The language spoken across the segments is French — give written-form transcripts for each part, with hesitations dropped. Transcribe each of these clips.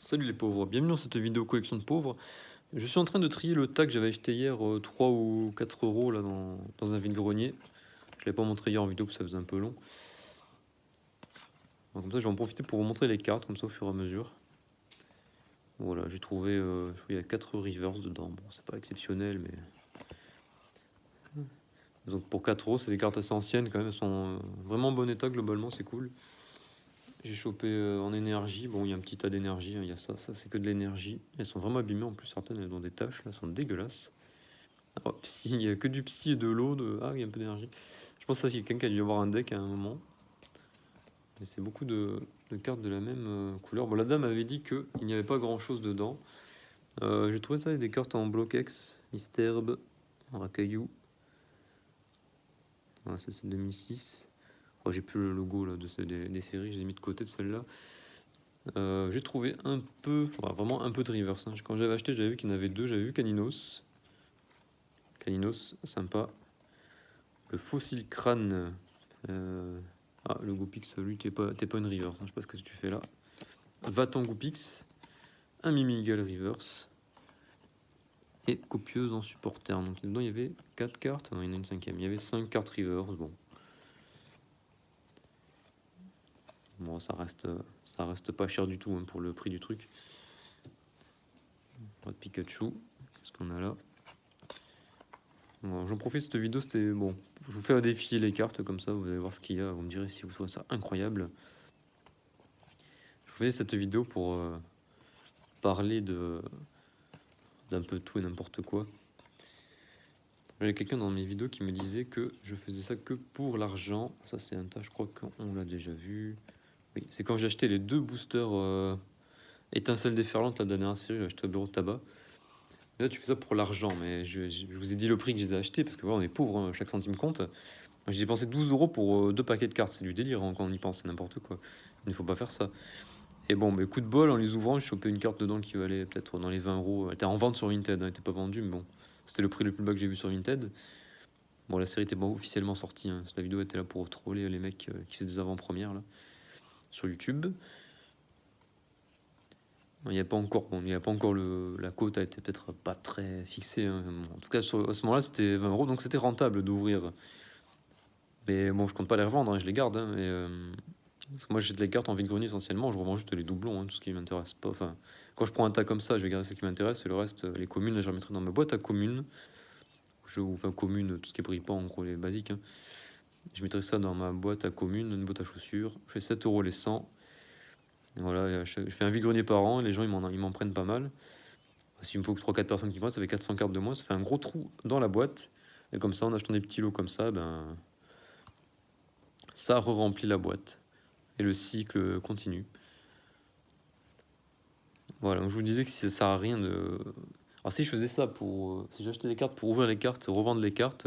Salut les pauvres, bienvenue dans cette vidéo collection de pauvres. Je suis en train de trier le tas que j'avais acheté hier, 3 ou 4 euros là, dans un vide-grenier. Je ne l'avais pas montré hier en vidéo parce que ça faisait un peu long. Donc, comme ça, je vais en profiter pour vous montrer les cartes, comme ça au fur et à mesure. Voilà, j'ai trouvé, il y a 4 reverse dedans. Bon, c'est pas exceptionnel, mais... Donc pour 4 euros, c'est des cartes assez anciennes quand même, elles sont vraiment en bon état globalement, c'est cool. J'ai chopé en énergie, bon il y a un petit tas d'énergie, hein, il y a ça c'est que de l'énergie. Elles sont vraiment abîmées en plus, certaines elles ont des taches, là, elles sont dégueulasses. Oh, psy, il n'y a que du psy et de l'eau, ah il y a un peu d'énergie. Je pense que ça c'est quelqu'un qui a dû avoir un deck à un moment. Mais c'est beaucoup de cartes de la même couleur. Bon la dame avait dit qu'il n'y avait pas grand chose dedans. J'ai trouvé ça avec des cartes en bloc X, Misterbe, en racaillou. Voilà, ça c'est 2006. Oh, j'ai plus le logo là, des séries, je l'ai mis de côté de celle-là. J'ai trouvé un peu, enfin, vraiment un peu de reverse. Hein. Quand j'avais acheté, j'avais vu qu'il y en avait deux. J'avais vu Caninos. Caninos, sympa. Le fossile crâne. Le Goopix, lui, t'es pas une reverse. Hein. Je sais pas ce que tu fais là. Va-t'en Goopix. Un Mimigal reverse. Et copieuse en supporter. Donc dedans, il y avait 4 cartes. Non, il y en a une cinquième. Il y avait 5 cartes reverse. Bon, ça reste pas cher du tout hein, pour le prix du truc. Pas de Pikachu. Qu'est-ce qu'on a là? Bon, j'en profite, cette vidéo, c'était bon. Je vous fais défiler les cartes comme ça, vous allez voir ce qu'il y a. Vous me direz si vous trouvez ça incroyable. Je vous fais cette vidéo pour parler d'un peu tout et n'importe quoi. J'avais quelqu'un dans mes vidéos qui me disait que je faisais ça que pour l'argent. Ça, c'est un tas, je crois qu'on l'a déjà vu. Oui, c'est quand j'ai acheté les 2 boosters étincelles déferlantes, la dernière série, j'ai acheté au bureau de tabac. Et là, tu fais ça pour l'argent, mais je vous ai dit le prix que je les ai achetés parce que voilà, on est pauvre, hein, chaque centime compte. J'ai dépensé 12 euros pour 2 paquets de cartes, c'est du délire hein, quand on y pense, c'est n'importe quoi. Il ne faut pas faire ça. Et bon, mais coup de bol, en les ouvrant, j'ai chopé une carte dedans qui valait peut-être dans les 20 euros. Elle était en vente sur Vinted, hein, elle n'était pas vendue, mais bon, c'était le prix le plus bas que j'ai vu sur Vinted. Bon, la série était pas officiellement sortie, hein. La vidéo était là pour troller les mecs qui faisaient des avant-premières là, sur YouTube. Il n'y a pas encore, la cote a été peut-être pas très fixée. Hein. En tout cas, à ce moment-là, c'était 20 euros, donc c'était rentable d'ouvrir. Mais bon, je compte pas les revendre, hein, je les garde. Hein, parce que moi, j'ai les cartes en vide-grenier essentiellement, je revends juste les doublons, hein, tout ce qui m'intéresse pas. Enfin, quand je prends un tas comme ça, je vais garder ce qui m'intéresse et le reste, les communes, là, je remettrai dans ma boîte à communes. Enfin, commune, tout ce qui brille pas, en gros, les basiques. Hein. Je mettrai ça dans ma boîte à communes, une boîte à chaussures. Je fais 7 euros les 100. Voilà, je fais un vide-grenier par an et les gens, ils m'en prennent pas mal. S'il me faut que 3-4 personnes qui prennent, ça fait 400 cartes de moins, ça fait un gros trou dans la boîte. Et comme ça, en achetant des petits lots comme ça, ben, ça re-remplit la boîte. Et le cycle continue. Voilà, donc je vous disais que ça sert à rien de... Alors si je faisais ça pour... si j'achetais des cartes pour ouvrir les cartes, revendre les cartes,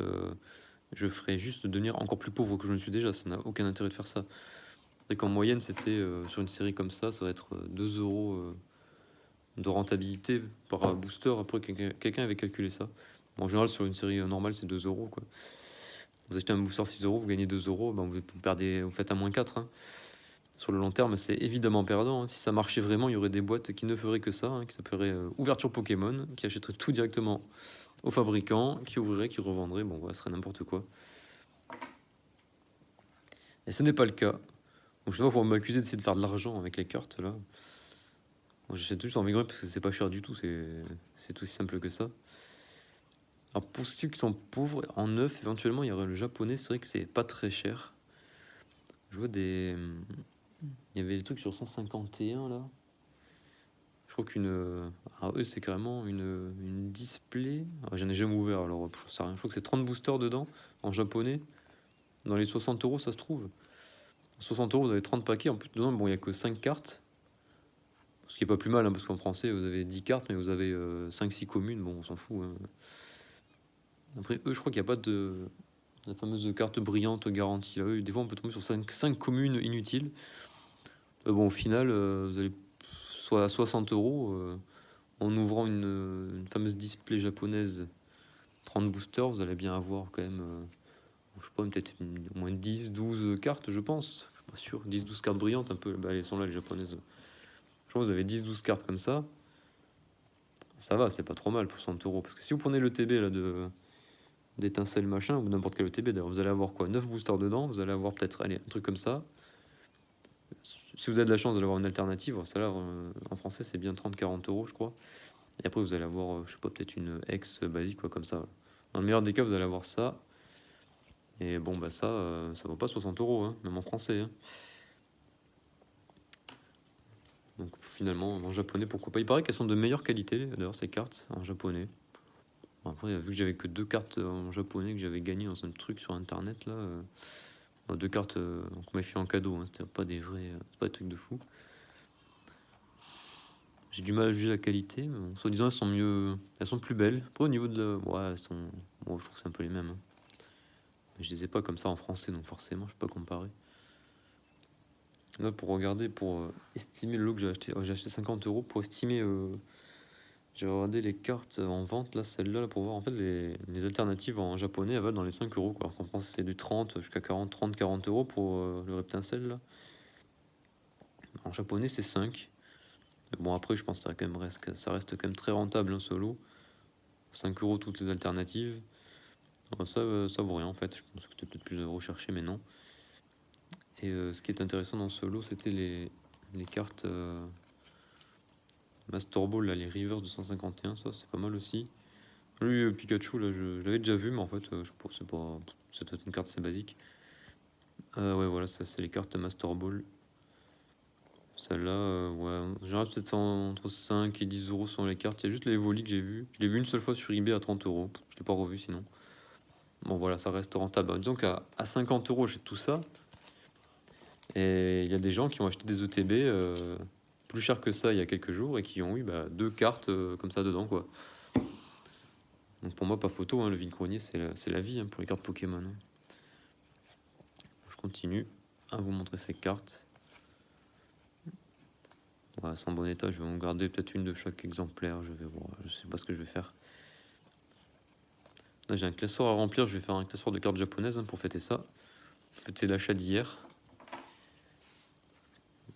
je ferais juste devenir encore plus pauvre que je ne suis déjà. Ça n'a aucun intérêt de faire ça. C'est qu'en moyenne, c'était sur une série comme ça va être 2 euros de rentabilité par booster. Après, quelqu'un avait calculé ça. En général, sur une série normale, c'est 2 euros. Quoi. Vous achetez un booster 6 euros, vous gagnez 2 euros, ben vous faites un moins 4. Hein. Sur le long terme, c'est évidemment perdant. Hein. Si ça marchait vraiment, il y aurait des boîtes qui ne feraient que ça, hein, qui s'appelleraient Ouverture Pokémon, qui achèteraient tout directement au fabricant, qui ouvriraient, qui revendraient. Bon, voilà, ce serait n'importe quoi. Et ce n'est pas le cas. Donc, je sais pas pourquoi m'accuser d'essayer de faire de l'argent avec les cartes là. Bon, j'achète juste en vigueur parce que c'est pas cher du tout, c'est aussi simple que ça. Alors pour ceux qui sont pauvres, en neuf, éventuellement, il y aurait le japonais, c'est vrai que c'est pas très cher. Je vois des... Il y avait des trucs sur 151 là. Je crois qu'une... Alors eux, c'est carrément une display. Alors, j'en ai jamais ouvert, alors je sais rien. Je crois que c'est 30 boosters dedans, en japonais. Dans les 60 euros, ça se trouve. 60 euros, vous avez 30 paquets. En plus, dedans, bon, il n'y a que 5 cartes. Ce qui est pas plus mal, hein, parce qu'en français, vous avez 10 cartes, mais vous avez 5-6 communes. Bon, on s'en fout. Hein. Après, eux, je crois qu'il n'y a pas de... La fameuse carte brillante garantie. Là, eux, des fois, on peut tomber sur 5 communes inutiles. Bon, au final, vous allez soit à 60 euros en ouvrant une fameuse display japonaise 30 boosters, vous allez bien avoir quand même, je sais pas, peut-être au moins 10-12 cartes, je pense. Je suis pas sûr. 10-12 cartes brillantes, un peu. Bah, elles sont là, les japonaises. Je crois que vous avez 10-12 cartes comme ça. Ça va, c'est pas trop mal pour 100 euros. Parce que si vous prenez le TB là, d'étincelle machin, ou n'importe quel TB d'ailleurs, vous allez avoir quoi, 9 boosters dedans, vous allez avoir peut-être un truc comme ça. Si vous avez de la chance d'avoir une alternative, ça là, en français c'est bien 30-40 euros je crois. Et après vous allez avoir, je sais pas, peut-être une ex basique quoi, comme ça. Dans le meilleur des cas, vous allez avoir ça. Et bon, bah ça vaut pas 60 euros, hein, même en français. Hein. Donc finalement, en japonais, pourquoi pas. Il paraît qu'elles sont de meilleure qualité, d'ailleurs, ces cartes, en japonais. Bon, après, vu que j'avais que 2 cartes en japonais que j'avais gagné dans un truc sur internet, là, 2 cartes qu'on m'a fait en cadeau, hein, c'était pas des vrais, pas des trucs de fou. J'ai du mal à juger la qualité, mais bon, soi-disant elles sont mieux, elles sont plus belles. Après au niveau de la, ouais, elles sont, bon, je trouve que c'est un peu les mêmes. Hein. Mais je les ai pas comme ça en français, donc forcément je peux pas comparer. Là pour regarder, pour estimer le lot que j'ai acheté 50 euros pour estimer. J'ai regardé les cartes en vente là, celle-là, pour voir en fait les alternatives en japonais, elles valent dans les 5 euros quoi. Alors qu'en France c'est du 30 jusqu'à 40, 30-40 euros pour le Reptincelle là. En japonais c'est 5. Bon, après, je pense que ça reste quand même très rentable, hein, ce lot. 5 euros toutes les alternatives. Ça vaut rien, en fait. Je pense que c'était peut-être plus recherché, mais non. Et ce qui est intéressant dans ce lot, c'était les cartes Master Ball, là, les Rivers de 151. Ça, c'est pas mal aussi. Lui, Pikachu, là, je l'avais déjà vu, mais en fait, je pense c'est pas. C'est peut-être une carte assez basique. Ouais, voilà, ça, c'est les cartes Master Ball. Celle-là, ouais, en général, peut-être entre 5 et 10 euros sur les cartes. Il y a juste les Evoli que j'ai vu. Je l'ai vu une seule fois sur eBay à 30 euros. Je l'ai pas revu sinon. Bon, voilà, ça reste rentable. Disons qu'à 50 euros, j'ai tout ça. Et il y a des gens qui ont acheté des ETB plus cher que ça il y a quelques jours et qui ont eu 2 cartes comme ça dedans, quoi. Donc pour moi, pas photo, hein, le vide-grenier, c'est la vie hein, pour les cartes Pokémon. Hein. Je continue à vous montrer ces cartes. Voilà, c'est en bon état, je vais en garder peut-être une de chaque exemplaire, je vais voir, je sais pas ce que je vais faire. Là j'ai un classeur à remplir, je vais faire un classeur de cartes japonaises hein, pour fêter ça. Fêter l'achat d'hier.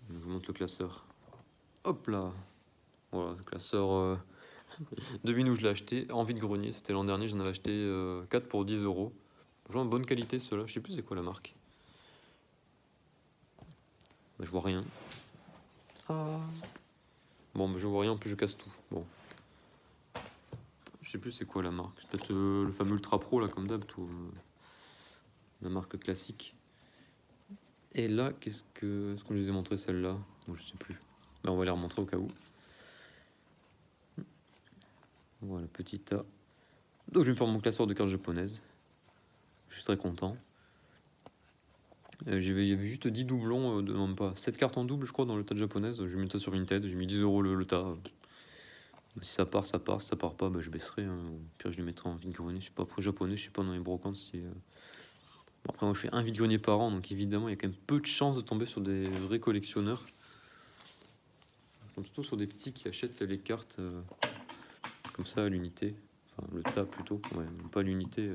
Je vous montre le classeur. Hop là. Voilà, le classeur, devine où je l'ai acheté, en vide-grenier, c'était l'an dernier, j'en avais acheté 4 pour 10 euros. Franchement, bonne qualité ceux-là, je sais plus c'est quoi la marque. Je vois rien. Ah. Bon, je vois rien, en plus je casse tout. Bon. Je sais plus c'est quoi la marque. C'est peut-être le fameux Ultra Pro, là, comme d'hab, tout. La marque classique. Et là, est-ce que je les ai montré celle-là? Bon, je sais plus. Mais on va les remontrer au cas où. Voilà, petit A. Donc je vais me faire mon classeur de cartes japonaises. Je suis très content. Il y avait juste 10 doublons, non pas 7 cartes en double je crois dans le tas de japonaise. J'ai mis ça sur Vinted, j'ai mis 10 euros le tas. Si ça part, ça part. Si ça part pas, je baisserai. Hein. Au pire, je les mettrai en vide-grenier. Je sais pas, après japonais, je sais pas dans les brocantes si. Bon, après, moi je fais un vide-grenier par an, donc évidemment, il y a quand même peu de chances de tomber sur des vrais collectionneurs. Surtout sur des petits qui achètent les cartes comme ça à l'unité. Enfin, le tas plutôt, ouais, pas à l'unité.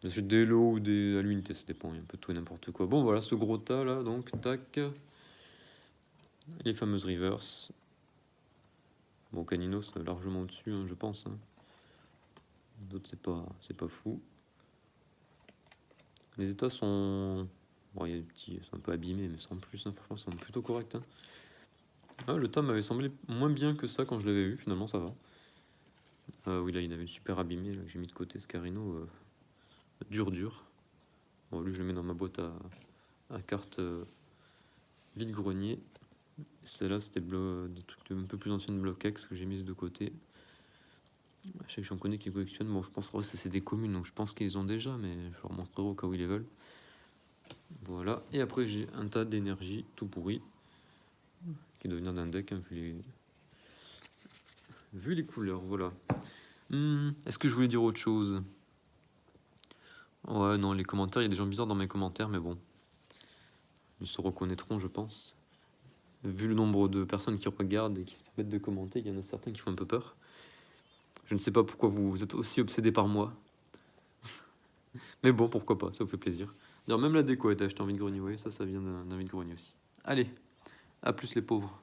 J'achète des lots ou à l'unité, ça dépend, il y a un peu tout et n'importe quoi. Bon, voilà ce gros tas là, donc, tac. Les fameuses Rivers. Bon, Caninos largement au-dessus, hein, je pense. Hein. D'autres, c'est pas fou. Les états sont. Bon, il y a des petits, sont un peu abîmés, mais sans plus, hein, franchement, ils sont plutôt corrects. Hein. Ah, le tas m'avait semblé moins bien que ça quand je l'avais vu, finalement, ça va. Oui, là, il avait une super abîmé, j'ai mis de côté Scarino. Dur. Bon, lui, je le mets dans ma boîte à cartes vide-grenier. Celle-là, c'était des trucs un peu plus anciens de Block-X que j'ai mis de côté. Je sais que j'en connais qui collectionnent. Bon, je pense que c'est des communes, donc je pense qu'ils les ont déjà, mais je leur montrerai au cas où ils les veulent. Voilà. Et après, j'ai un tas d'énergie tout pourri qui doit venir d'un deck, hein, vu les couleurs. Voilà. Est-ce que je voulais dire autre chose? Ouais, non, les commentaires, il y a des gens bizarres dans mes commentaires, mais bon. Ils se reconnaîtront, je pense. Vu le nombre de personnes qui regardent et qui se permettent de commenter, il y en a certains qui font un peu peur. Je ne sais pas pourquoi vous êtes aussi obsédé par moi. Mais bon, pourquoi pas, ça vous fait plaisir. D'ailleurs, même la déco a été achetée en vide-grenier, ça vient d'un vide-grenier aussi. Allez, à plus les pauvres.